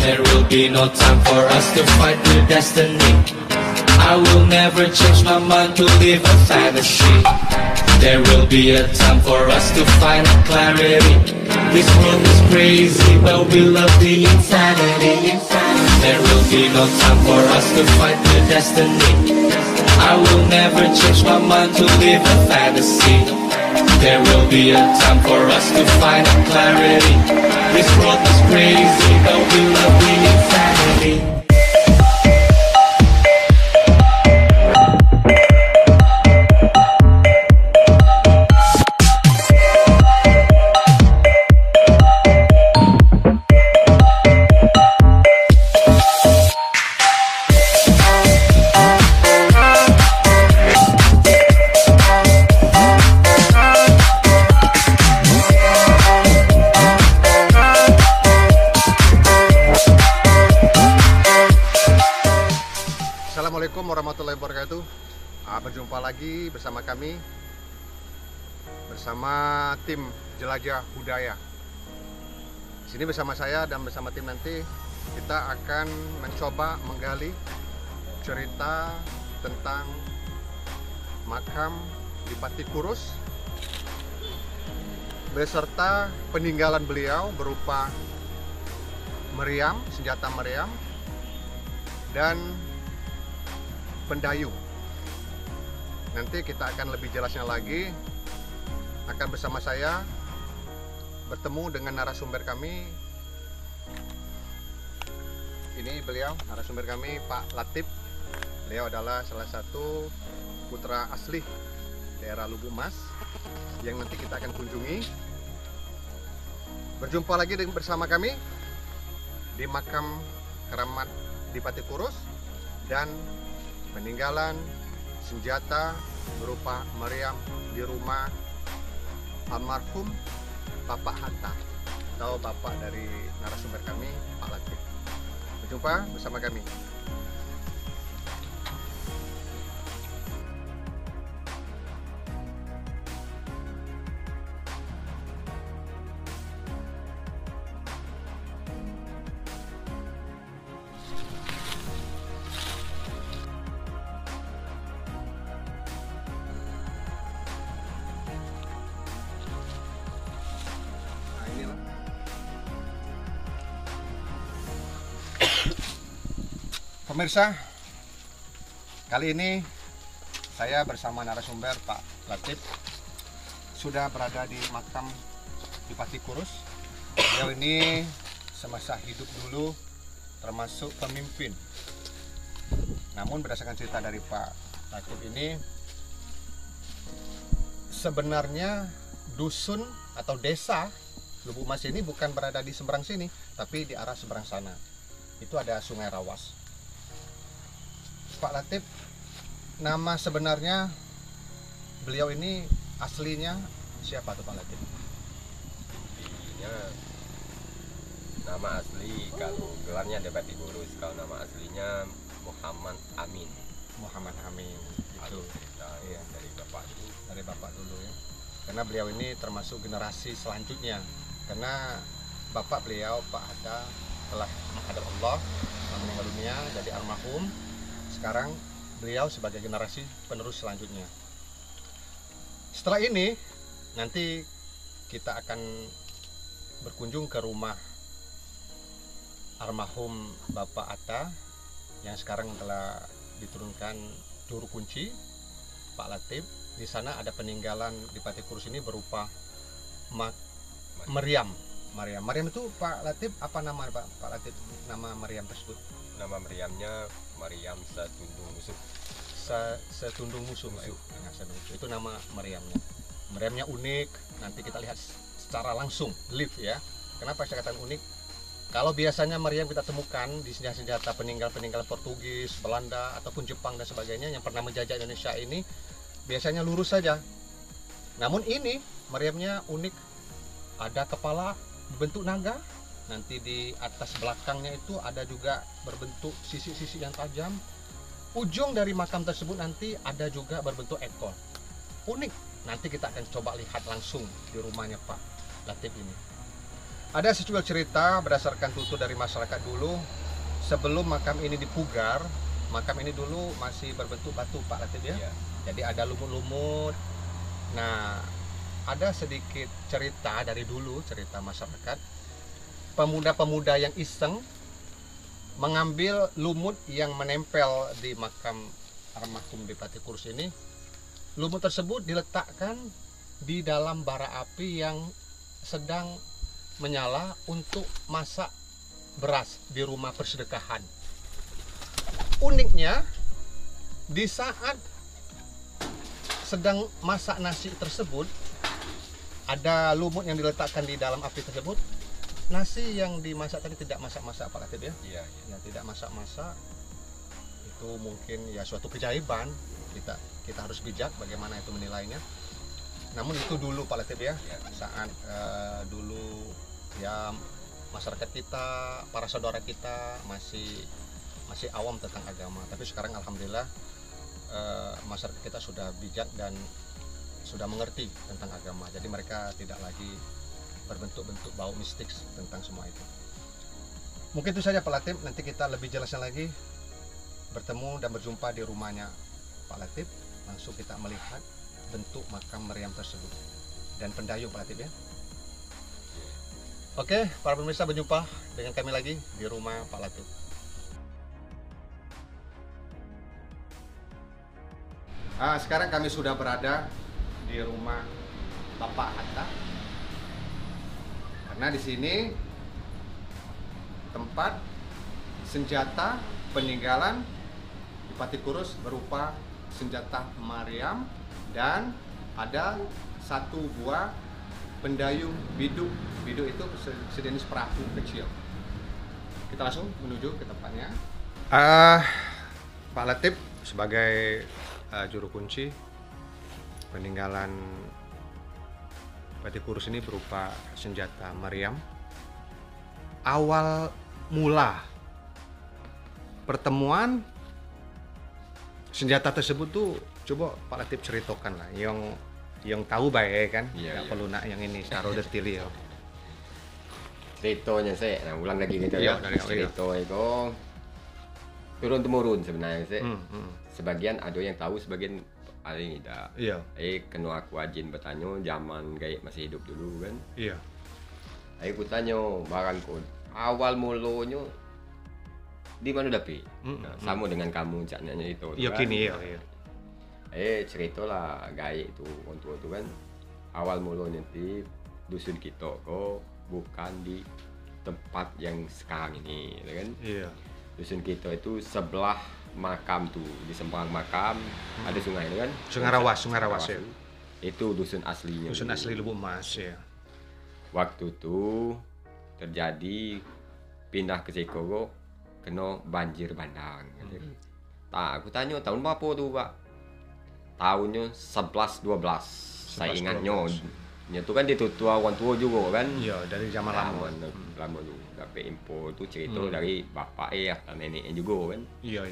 There will be no time for us to fight with destiny. I will never change my mind to live a fantasy. There will be a time for us to find clarity. This world is crazy, but we love the insanity. There will be no time for us to fight with destiny. I will never change my mind to live a fantasy. There will be a time for us to find clarity. This world is crazy, but we love the insanity. Assalamualaikum warahmatullahi wabarakatuh. Berjumpa lagi bersama kami, bersama tim Jelajah Budaya. Sini bersama saya dan bersama tim nanti kita akan mencoba menggali cerita tentang makam Adipati Kurus beserta peninggalan beliau berupa meriam, senjata meriam, dan pendayung. Nanti kita akan lebih jelasnya lagi, akan bersama saya bertemu dengan narasumber kami. Ini beliau, narasumber kami, Pak Latif. Beliau adalah salah satu putra asli daerah Lubuk Mas yang nanti kita akan kunjungi. Berjumpa lagi bersama kami di makam keramat Adipati Kurus dan peninggalan senjata berupa meriam di rumah almarhum Bapak Hatta atau bapak dari narasumber kami, Pak Latif. Berjumpa bersama kami. Pemirsa, kali ini saya bersama narasumber Pak Latif sudah berada di makam Adipati Kurus. Beliau ini semasa hidup dulu termasuk pemimpin. Namun berdasarkan cerita dari Pak Latif ini, sebenarnya dusun atau desa Lubuk Mas ini bukan berada di seberang sini, tapi di arah seberang sana. Itu ada Sungai Rawas. Pak Latif, nama sebenarnya beliau ini aslinya siapa tuh Pak Latif? Nama asli, kalau gelarnya Adipati Kurus, kalau nama aslinya Muhammad Amin. Muhammad Amin. Itu ya, dari bapak dulu. Dari bapak dulu ya. Karena beliau ini termasuk generasi selanjutnya. Karena bapak beliau Pak Hatta telah menghadap Allah, meninggal dunia, jadi almarhum. Sekarang beliau sebagai generasi penerus selanjutnya. Setelah ini nanti kita akan berkunjung ke rumah almarhum Bapak Hatta yang sekarang telah diturunkan juru kunci Pak Latif. Di sana ada peninggalan Adipati Kurus ini berupa meriam. Meriam itu Pak Latif, apa nama Pak Latif, nama meriam tersebut? Nama meriamnya Meriam Setundung Musuh. Setundung musuh. Itu nama meriamnya. Meriamnya unik. Nanti kita lihat secara langsung live ya. Kenapa saya katakan unik? Kalau biasanya meriam kita temukan di senjata peninggalan Portugis, Belanda ataupun Jepang dan sebagainya yang pernah menjajah Indonesia ini biasanya lurus saja. Namun ini meriamnya unik. Ada kepala berbentuk naga. Nanti di atas belakangnya itu ada juga berbentuk sisi-sisi yang tajam. Ujung dari makam tersebut nanti ada juga berbentuk ekor. Unik. Nanti kita akan coba lihat langsung di rumahnya Pak Latif ini. Ada sejumlah cerita berdasarkan tutur dari masyarakat dulu. Sebelum makam ini dipugar, makam ini dulu masih berbentuk batu Pak Latif ya. Iya. Jadi ada lumut-lumut. Nah, ada sedikit cerita dari dulu, cerita masyarakat. Pemuda-pemuda yang iseng mengambil lumut yang menempel di makam almarhum Adipati Kurus ini. Lumut tersebut diletakkan di dalam bara api yang sedang menyala untuk masak beras di rumah persedekahan. Uniknya, di saat sedang masak nasi tersebut, ada lumut yang diletakkan di dalam api tersebut. Nasi yang dimasak tadi tidak masak-masak Pak Latif ya? Iya. Ya, tidak masak-masak. Itu mungkin ya suatu keajaiban. Kita harus bijak bagaimana itu menilainya. Namun itu dulu Pak Latif ya, saat dulu ya masyarakat kita, para saudara kita masih awam tentang agama. Tapi sekarang alhamdulillah masyarakat kita sudah bijak dan sudah mengerti tentang agama. Jadi mereka tidak lagi berbentuk-bentuk bau mistik tentang semua itu. Mungkin itu saja Pak Latif. Nanti kita lebih jelasnya lagi bertemu dan berjumpa di rumahnya Pak Latif. Langsung kita melihat bentuk makam meriam tersebut dan pendayung Pak Latif ya. Oke, para pemirsa, berjumpa dengan kami lagi di rumah Pak Latif. Sekarang kami sudah berada di rumah Bapak Hatta. Karena di sini tempat senjata peninggalan Adipati Kurus berupa senjata meriam dan ada satu buah pendayung biduk. Biduk itu sejenis perahu kecil. Kita langsung menuju ke tempatnya. Pak Latif sebagai juru kunci, peninggalan Adipati Kurus ini berupa senjata meriam. Awal mula pertemuan senjata tersebut tuh coba Pak Latif ceritakan lah, yang tahu baik kan, nggak perlu nak yang ini secara detail ya. Ceritanya saya, nah ulang lagi gitu Iya, ya. dari awal, Cerita itu turun temurun sebenarnya saya. Sebagian ada yang tahu, sebagian ada yang tidak. Iya. Kena aku ajin bertanya zaman gaya masih hidup dulu kan. Iya. Aku tanya barangku awal mulanya di mana dapi? Nah, sama dengan kamu caknya itu. Iya kan? kini ya. Cerita lah gaya itu untuk itu kan awal mulanya di dusun kita kok bukan di tempat yang sekarang ini, kan? Iya. Dusun kita itu sebelah makam tuh, di seberang makam ada sungai kan? Sungai Rawas ya. Itu dusun aslinya. Dusun asli Lubuk Emas ya. Waktu itu terjadi pindah ke Ceko kena banjir bandang. Nah, aku tanya tahun berapa tuh Pak? Tahunnya 11-12. Saya ingatnya. Itu kan ditutua orang tua juga kan? Iya, dari zaman lama. Lama dulu. Dapat info itu cerita dari bapak dan neneknya juga kan? Iya.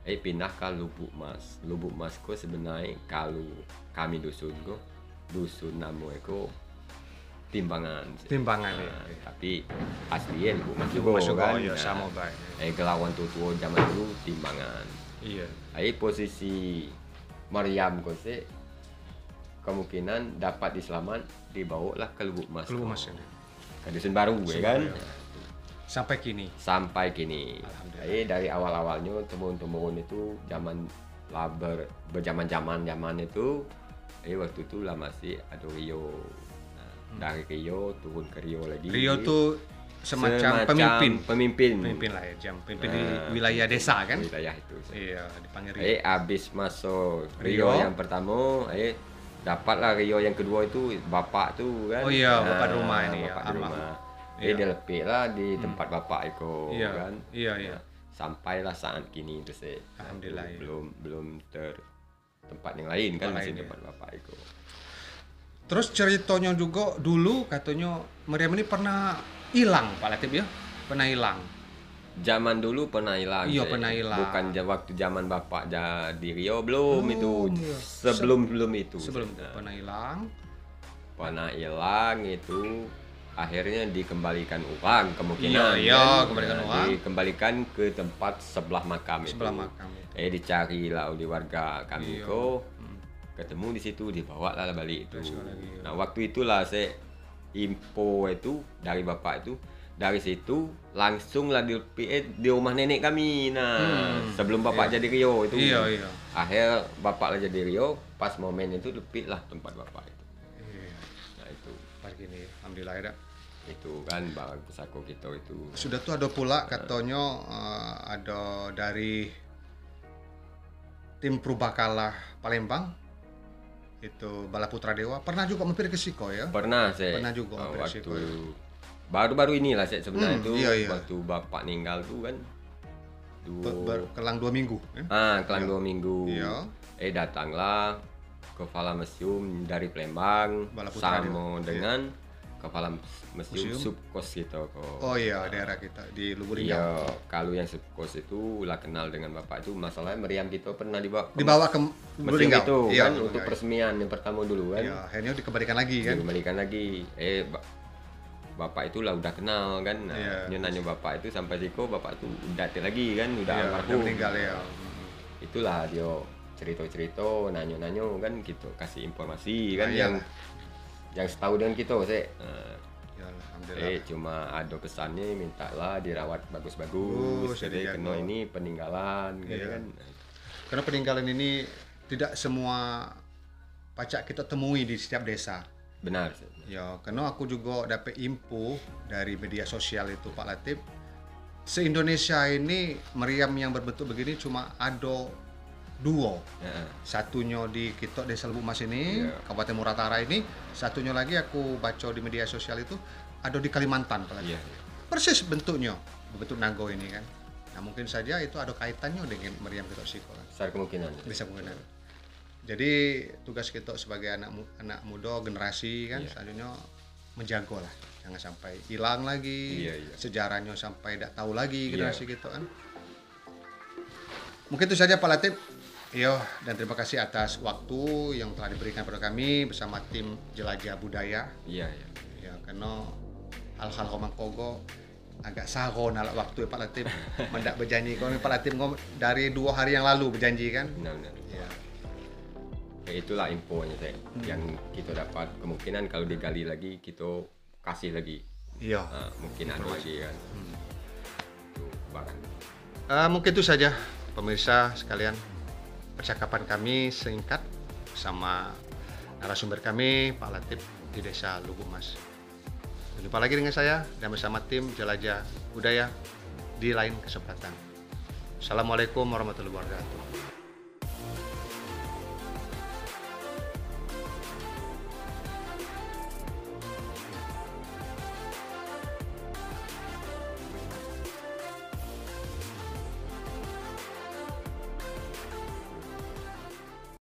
Pindah ke Lubuk Emas. Lubuk Emas kok sebenarnya kalau kami dusun namanya kok Timbangan Ya. Tapi aslinya Lubuk Emas juga kan? Iya, sama baik. Gelawan tua zaman dulu Timbangan. Iya. Posisi Maryam kok sih kemungkinan dapat diselamat dibawalah ke Lubuk Emas. Lubuk Emas ini. Ke dusun baru ya kan? Sampai kini. Alhamdulillah. Dari awal-awalnya temurun itu zaman berjaman itu waktu itu lah masih ada Rio. Nah, dari Rio turun ke Rio lagi. Rio tuh semacam pemimpin lah ya, pemimpin di wilayah desa kan? Wilayah itu. Iya, dipanggil Rio. Habis masuk Rio yang pertama, dapatlah Rio yang kedua itu bapak tuh kan. Oh iya, bapak rumah ini ya. Bapak di rumah. Dia lepih lah di tempat bapak itu kan. Iya. Sampailah saat kini itu sih. Alhamdulillah. Belum tempat yang lain kan, masih tempat bapak itu. Terus ceritanya juga dulu katanya meriam ini pernah hilang Pak Latif ya? Pernah hilang. Zaman dulu pernah hilang. Iya, pernah hilang. Bukan waktu zaman bapak di Rio belum itu. Iya. Sebelum itu. Sebelum itu pernah hilang. Pernah hilang itu akhirnya dikembalikan uang kemungkinan. Iya, kan? kembalikan Nah, uang. Dikembalikan ke tempat sebelah makam Sebelah itu. makam itu. Dicari lah oleh warga kami Iya. itu. Ketemu di situ, dibawa lah balik itu. Masuk lagi, ya. Nah, waktu itulah saya info itu dari bapak itu. Dari situ langsung lah di rumah nenek kami. Nah, sebelum bapak jadi Rio itu. Iya. Akhir bapak lah jadi Rio, pas momen itu depit lah tempat bapak itu. Iya. Nah itu Begini, alhamdulillah ya. Dak. itu kan bagus aku gitu itu. Sudah tuh ada pula katanya ada dari tim Purbakala Palembang itu Bala Putra Dewa pernah juga mampir ke Siko ya. Pernah saya. Pernah juga mampir ke waktu Siko ya. baru-baru inilah saya sebenarnya itu iya. waktu bapak meninggal tuh kan. Kelang 2 minggu ya. Kelang 2 minggu. Iya. Datanglah kepala museum dari Palembang Bala Putra sama Dewa. dengan kepala museum Museum? subkos gitu kok. Oh iya, daerah kita di Lubuk Linggau. Iya, kalau yang subkos itu lah kenal dengan bapak itu, masalahnya meriam kita pernah dibawa Dibawa ke Lubuk museum Linggau. itu Iya, kan Lubuk untuk Linggau. peresmian yang pertama dulu kan. Iya, akhirnya dikembalikan lagi kan. Dikembalikan lagi. Bapak itu lah udah kenal kan. Nah, Iya. dia nanya bapak itu sampai Ziko, bapak itu udah lagi kan, udah Iya, almarhum. udah meninggal ya. Itulah dia cerita-cerita, nanya-nanya kan gitu, kasih informasi kan Nah, yang setahu dengan kita saya. Ya alhamdulillah. Cuma ada pesannya mintalah dirawat Bagus, bagus-bagus. Jadi dijaga. kena ini peninggalan gitu Iya. kan. Karena peninggalan ini tidak semua pacak kita temui di setiap desa. Benar. Ya, karena aku juga dapat info dari media sosial itu Pak Latif. Se-Indonesia ini meriam yang berbentuk begini cuma ada 2. Ya. Satunya di Kitok Desa Lubuk Mas ini, Iya. Kabupaten Muratara ini. Satunya lagi aku baca di media sosial itu ada di Kalimantan Pak Latif. Iya. Persis bentuknya, bentuk nago ini kan. Nah, mungkin saja itu ada kaitannya dengan meriam Kitok Siko. Besar kemungkinan. Bisa menggunakan. Jadi tugas kita sebagai anak muda generasi kan Iya. selanjutnya menjaga lah, jangan sampai hilang lagi. Iya. Sejarahnya sampai tidak tahu lagi Iya. generasi kita kan. Mungkin itu saja Pak Latif. Yo, dan terima kasih atas waktu yang telah diberikan pada kami bersama tim Jelajah Budaya. Iya. Ya, karena hal-hal komang kogo agak saron ala waktu ya Pak Latif. Mendak berjanji kalau Pak Latif dari 2 hari yang lalu berjanji kan. Benar. Ya. Itulah infonya saya yang kita dapat. Kemungkinan kalau digali lagi kita kasih lagi. Iya. Mungkin ada lagi kan. Tuh, barang. Mungkin itu saja pemirsa sekalian percakapan kami singkat sama narasumber kami Pak Latif di Desa Lubuk Mas. Jumpa lagi dengan saya dan bersama tim Jelajah Budaya di lain kesempatan. Assalamualaikum warahmatullahi wabarakatuh.